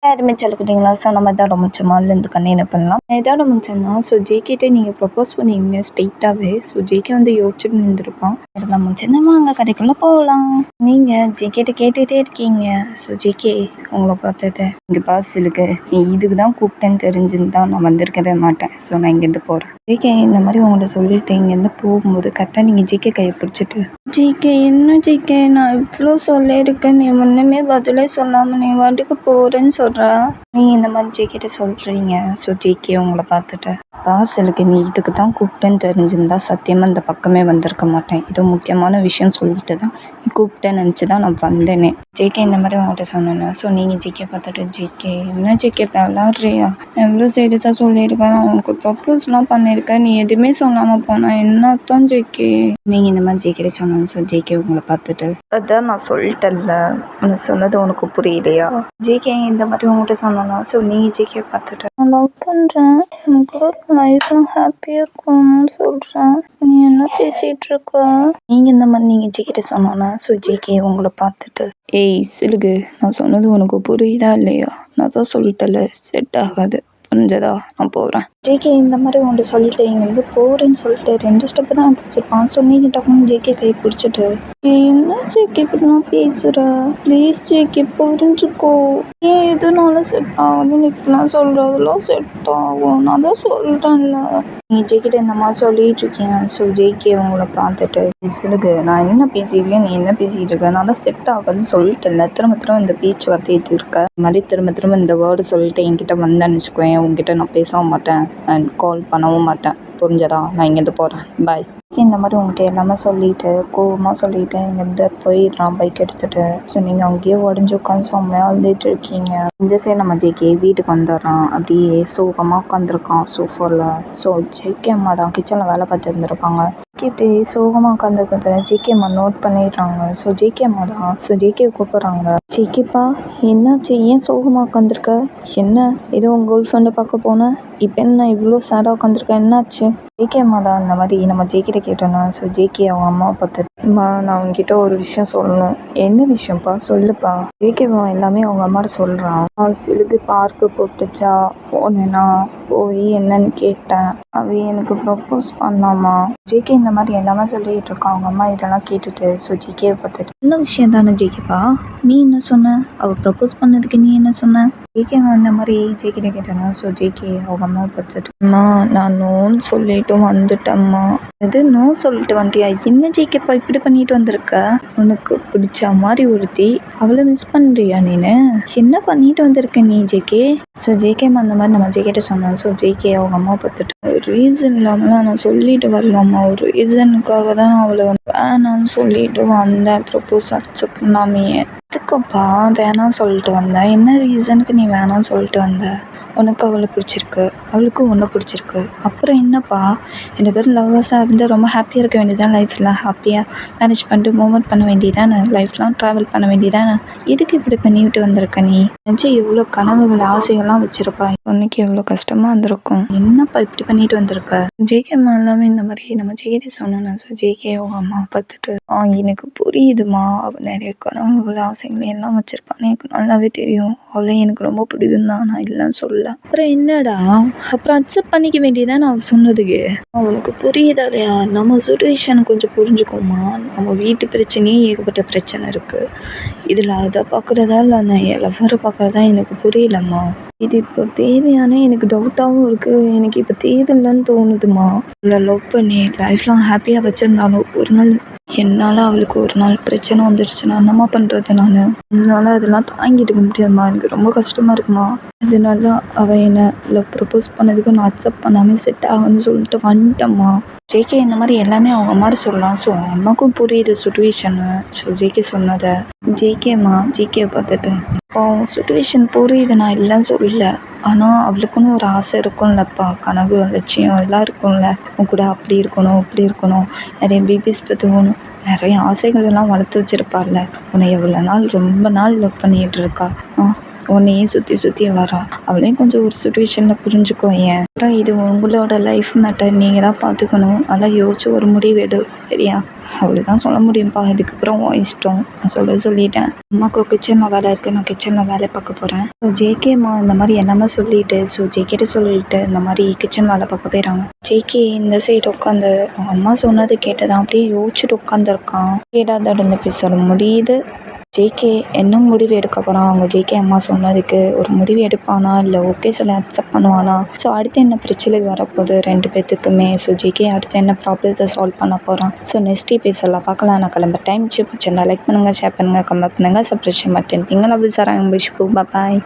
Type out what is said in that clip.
யாருமே சொல்லிக்கிட்டீங்களா? சொன்ன மாதிரி தான் முடிச்சோமா? இல்ல கண்ணு என்ன பண்ணலாம்? இதோட முடிச்சோம்னா, ஸோ ஜேகேட்ட நீங்கள் ப்ரப்போஸ் பண்ணுவீங்க ஸ்ட்ரெயிட்டாகவே. ஸோ ஜேகே வந்து யோசிச்சுட்டு இருந்திருப்பான். இருந்தால் முடிச்சிருந்தோமா அங்கே கதைக்குள்ளே போகலாம். நீங்கள் ஜேகேட்ட கேட்டுகிட்டே இருக்கீங்க. ஸோ ஜேகே உங்களை பார்த்தது இங்கே பாஸ் இருக்கு, நீ இதுக்கு தான் கூப்பிட்டேன்னு தெரிஞ்சிருந்தா நான் வந்திருக்கவே மாட்டேன். ஸோ நான் இங்கேருந்து போகிறேன். ஜேகே இந்த மாதிரி உங்கள்கிட்ட சொல்லிட்டு இங்கேருந்து போகும்போது கரெக்டாக நீங்கள் ஜேகே கையை பிடிச்சிட்டு, ஜேகே என்ன ஜேகே நான் இவ்வளோ சொல்லியிருக்கேன், நீ ஒன்றுமே பதிலே சொல்லாமல் நீ வாட்டுக்கு போகிறேன்னு சொல்கிற. நீங்கள் இந்த மாதிரி ஜேகேட்ட சொல்கிறீங்க. ஸோ ஜேகே உங்களை பார்த்துட்டு, பாஸ் எனக்கு நீ இதுக்கு தான் கூப்பிட்டேன்னு தெரிஞ்சிருந்தா சத்தியமாக இந்த பக்கமே வந்திருக்க மாட்டேன். இது முக்கியமான விஷயம் சொல்லிட்டு தான் நீ கூப்பிட்டேன்னு நினச்சி தான் நான் வந்தேனே. ஜேகே இந்த மாதிரி உங்கள்கிட்ட சொன்னேன்னா ஸோ நீங்கள் ஜேகே பார்த்துட்டு, ஜேகே என்ன ஜேகே விளாட்றியா? எவ்வளோ சீரியஸாக சொல்லியிருக்கேன், நான் உனக்கு ப்ரப்போஸ்லாம் பண்ணியிருக்கேன், நீ எதுவுமே சொல்லாமல் போனால் என்ன அர்த்தம் ஜேகே? நீங்கள் இந்த மாதிரி ஜேகே சொன்னாங்க. ஸோ ஜேகே உங்களை பார்த்துட்டு, அதான் நான் சொல்லிட்டேன்ல, உனக்கு சொன்னது உனக்கு புரியலையா? ஜேகே இந்த மாதிரி உங்கள்கிட்ட சொன்னா ஸோ நீங்கள் ஜேகே பார்த்துட்டு, நான் லவ் பண்ணுறேன், எனக்கு லைஃப்லாம் ஹாப்பியாக இருக்கணும்னு சொல்கிறேன், நீ என்ன பேசிகிட்டு இருக்க? நீங்கள் இந்த மாதிரி நீங்கள் ஜேகேட்ட சொன்னோன்னா ஸோ ஜேகே உங்களை பார்த்துட்டு, ஏய் சிலுகு, நான் சொன்னது உனக்கு புரியுதா இல்லையா? நான் தான் சொல்லிட்டல, செட் ஆகாது, புரிஞ்சதா? நான் போகிறேன். ஜேகே இந்த மாதிரி உன்ட்டு சொல்லிட்டு இங்கேருந்து போகிறேன்னு சொல்லிட்டு 2 ஸ்டெப்பு தான் எடுத்து வச்சிருப்பான். ஸோ நீங்கள் டக்குன்னு ஜேகே கை பிடிச்சிட்டு, என்ன ஜேகே இப்படிலாம் பேசுகிற? ப்ளீஸ் ஜேகே புரிஞ்சுக்கோ. ஏன் எதுனாலும் செட் ஆகுதுன்னு இப்படிலாம் சொல்கிறதெல்லாம் செட் ஆகும், நான் தான் சொல்கிறேன்ல. நீங்கள் ஜேகிட்ட இந்த மாதிரி சொல்லிட்டு இருக்கீங்க. ஸோ ஜேகே உங்களை பார்த்துட்டு, சிலுகு நான் என்ன பேசியிருக்கேன், நீ என்ன பேசிகிட்டு இருக்க? நான் தான் செட் ஆகாதுன்னு சொல்லிட்டேன்ல, திரும்ப திரும்ப இந்த பேச்சு வார்த்தை இருக்க இந்த மாதிரி திரும்ப திரும்ப இந்த வேர்டு சொல்லிட்டு என்கிட்ட வந்தேன்னு வச்சுக்கோயேன், உங்ககிட்ட நான் பேசவும் மாட்டேன் அண்ட் கால் பண்ணவும் மாட்டேன், புரிஞ்சதா? நான் இங்கேருந்து போகிறேன், பாய். இந்த மாதிரி உங்கள்கிட்ட எல்லாமே சொல்லிவிட்டு கோவமாக சொல்லிவிட்டு இங்கேருந்து போயிடுறான் பைக் எடுத்துகிட்டு. ஸோ நீங்கள் அங்கேயே உடஞ்சி உட்காந்து செம்மையாக அழுதுட்டு இருக்கீங்க. இந்த சைடு நம்ம ஜேகே வீட்டுக்கு வந்துடுறான், அப்படியே சோகமாக உட்காந்துருக்கான் சோஃபாவில். ஸோ ஜேகே அம்மா தான் கிச்சனில் வேலை பார்த்து இருந்திருப்பாங்க. இப்படி சோகமாக உட்காந்துருக்கிறத ஜேகே அம்மா நோட் பண்ணிடுறாங்க. ஸோ ஜேகே அம்மா தான் ஸோ ஜேகே கூப்பிட்றாங்க. ஜேகேப்பா என்னாச்சு, ஏன் சோகமாக உட்காந்துருக்க? என்ன ஏதோ உங்கள் கேர்ள் ஃப்ரெண்டை பார்க்க போனேன், இப்போ என்ன இவ்வளோ சேடாக உட்காந்துருக்க, என்னாச்சு? ஜேகே அம்மா தான் இந்த மாதிரி நம்ம ஜேகிட்ட கேட்டோன்னா ஸோ ஜேகே அவங்க அம்மாவை பார்த்துட்டு, அம்மா நான் அவங்ககிட்ட ஒரு விஷயம் சொல்லணும். என்ன விஷயம்ப்பா, சொல்லுப்பா. ஜேகே எல்லாமே அவங்க அம்மாட்ட சொல்கிறான். சிலுகு பார்க்கு போட்டுச்சா, போனேன்னா போய் என்னன்னு கேட்டேன், அவ எனக்கு ப்ரப்போஸ் பண்ணாமா. ஜேகே இந்த மாதிரி எல்லாமே சொல்லிகிட்டு இருக்கான். அவங்க அம்மா இதெல்லாம் கேட்டுட்டு ஸோ ஜேகேவை பார்த்துட்டு, என்ன விஷயம் தானே ஜேகேப்பா, நீ என்ன சொன்ன? அவள் ப்ரப்போஸ் பண்ணதுக்கு நீ என்ன சொன்ன? ஜேகே அந்த மாதிரி ஜேகிட்ட கேட்டேன்னா ஸோ ஜேகே அவங்க அம்மாவை பார்த்துட்டு, அம்மா நான் நோன்னு சொல்லிட்டு வந்துட்டேம்மா. எது நோ சொல்லிட்டு வந்துட்டியா? என்ன ஜேகேப்பா இப்படி பண்ணிட்டு வந்திருக்க? உனக்கு பிடிச்ச மாதிரி ஒருத்தி, அவளை மிஸ் பண்ணுறியா நீனு? என்ன பண்ணிட்டு வந்திருக்க நீ ஜேகே? ஸோ ஜேகே அந்த மாதிரி நம்ம ஜேகிட்ட சொன்னோம். ஸோ ஜேகே அவங்க அம்மா பார்த்துட்டு, ரீசன் இல்லாமலாம் நான் சொல்லிட்டு வரலாமா, ஒரு ரீசனுக்காக தான் நான் அவளை வந்து வேணான்னு சொல்லிட்டு வந்தேன், ப்ரப்போஸ் அக்செப்ட் பண்ணாமையே. எதுக்குப்பா வேணான்னு சொல்லிட்டு வந்தேன்? என்ன ரீசனுக்கு நீ வேணான்னு சொல்லிட்டு வந்த? உனக்கு அவளை பிடிச்சிருக்கு, அவளுக்கும் ஒன்றை பிடிச்சிருக்கு, அப்புறம் என்னப்பா? 2 பேரும் லவ்வர்ஸாக இருந்து ரொம்ப ஹாப்பியாக இருக்க வேண்டியதான், லைஃப்பில் ஹாப்பியாக மேனேஜ் பண்ணிட்டு மூவ்மெண்ட் பண்ண வேண்டியதானே, லைஃப்லாம் ட்ராவல் பண்ண வேண்டியதானே. எதுக்கு இப்படி பண்ணிவிட்டு வந்திருக்க நீ? நினச்சி எவ்வளோ கனவுகள் ஆசைகள்லாம் வச்சுருப்பா, உனக்கு எவ்வளோ கஷ்டமாக இருந்திருக்கும், என்னப்பா இப்படி பண்ணிட்டு வந்திருக்க? ஜேகே அம்மா எல்லாமே இந்த மாதிரி நம்ம ஜேகே சொன்னோன்னா ஸோ ஜேகே அவங்க அம்மா பார்த்துட்டு, எனக்கு புரியுதுமா, அவள் நிறைய கனவுகள் ஆசைகள் எல்லாம் வச்சுருப்பான்னு எனக்கு நல்லாவே தெரியும், அவளை எனக்கு ரொம்ப பிடிக்கும் தான், நான் இல்லைன்னு சொல்ல. அப்புறம் என்னடா, அப்புறம் அக்செப்ட் பண்ணிக்க வேண்டியதான் அவள் சொன்னதுக்கு. அவனுக்கு புரியுதா இல்லையா? நம்ம சுச்சுவேஷனை கொஞ்சம் புரிஞ்சுக்கோமா. நம்ம வீட்டு பிரச்சனையே ஏகப்பட்ட பிரச்சனை இருக்குது, இதில் அதை பார்க்குறதா இல்லை நான் லவ்வரை பார்க்குறதா எனக்கு புரியலம்மா. இது இப்போ தேவையான எனக்கு டவுட்டாகவும் இருக்குது, எனக்கு இப்போ தேவையில்லைன்னு தோணுதுமா. இல்லை லவ் பண்ணி லைஃப்லாம் ஹாப்பியாக வச்சுருந்தாலும் ஒரு நாள் என்னால் அவளுக்கு ஒரு நாள் பிரச்சனை வந்துடுச்சுன்னா என்னம்மா பண்ணுறது? என்னால் அதெல்லாம் தாங்கிட்டு முடியாதுமா, எனக்கு ரொம்ப கஷ்டமாக இருக்குமா. அதனால அவள் என்னை லவ் ப்ரப்போஸ் பண்ணதுக்கு நான் அக்செப்ட் பண்ணாமல் செட் ஆகுன்னு சொல்லிட்டு வந்துட்டேம்மா. ஜேகே இந்த மாதிரி எல்லாமே அவங்க அம்மாட்ட சொல்லலாம். ஸோ அவங்க அம்மாவுக்கும் புரியுது சுச்சுவேஷனு. ஸோ ஜேகே சொன்னதை ஜேகேவை பார்த்துட்டு, சுச்சுவேஷன் புரியுது, நான் இல்லைன்னு சொல்லல, ஆனால் அவளுக்குன்னு ஒரு ஆசை இருக்கும்லப்பா, கனவு லட்சியம் எல்லாம் இருக்கும்ல, உன் கூட அப்படி இருக்கணும் இப்படி இருக்கணும், நிறைய பேபிஸ் பெற்றுக்கணும், நிறைய ஆசைகள் எல்லாம் வளர்த்து வச்சுருப்பாள்ல. உன்னை எவ்வளோ நாள் ரொம்ப நாள் லவ் பண்ணிகிட்டு இருக்கா. உன்னையே சுற்றி சுற்றி வரா. அவளையும் கொஞ்சம் ஒரு சுச்சுவேஷனில் புரிஞ்சுக்கோ. ஏன் அப்புறம் இது உங்களோட லைஃப் மேட்டர், நீங்கள் தான் பார்த்துக்கணும். அதெல்லாம் யோசிச்சு ஒரு முடிவு எடு, சரியா? அவ்வளோதான் சொல்ல முடியும்ப்பா. இதுக்கப்புறம் உன் இஷ்டம். நான் சொல்லிட்டேன். அம்மாவுக்கு கிச்சனில் வேலை இருக்குது, நான் கிச்சனில் வேலை பார்க்க போகிறேன். ஸோ ஜேகேம்மா இந்த மாதிரி எல்லாமே சொல்லிட்டு ஜேகேட்ட சொல்லிட்டு இந்த மாதிரி கிச்சன் வேலை பார்க்க போயிடறாங்க. ஜேகே இந்த சைடு உட்காந்து அவங்க அம்மா சொன்னது கேட்டதான் அப்படியே யோசிச்சுட்டு உட்காந்துருக்கான். கேடாதடந்து போய் சொல்ல முடியுது. ஜேகே என்ன முடிவு எடுக்க போகிறான்? அவங்க ஜேகே அம்மா சொன்னதுக்கு ஒரு முடிவு எடுப்பானா, இல்லை ஓகே சொல்லி அக்செப்ட் பண்ணுவானா? ஸோ அடுத்து என்ன பிரச்சனை வரப்போகுது ரெண்டு பேர்த்துக்குமே? ஸோ ஜேகே அடுத்து என்ன ப்ராப்ளத்தை சால்வ் பண்ண போகிறான்? ஸோ நெக்ஸ்ட் எபிசோடில் பார்க்கலாம். நான் கிளம்ப டைம் பிடிச்சிருந்தா லைக் பண்ணுங்கள், ஷேர் பண்ணுங்கள், கமெண்ட் பண்ணுங்கள், சப்ஸ்கிரைப் பட்டன் திங்களா சார். பாய்.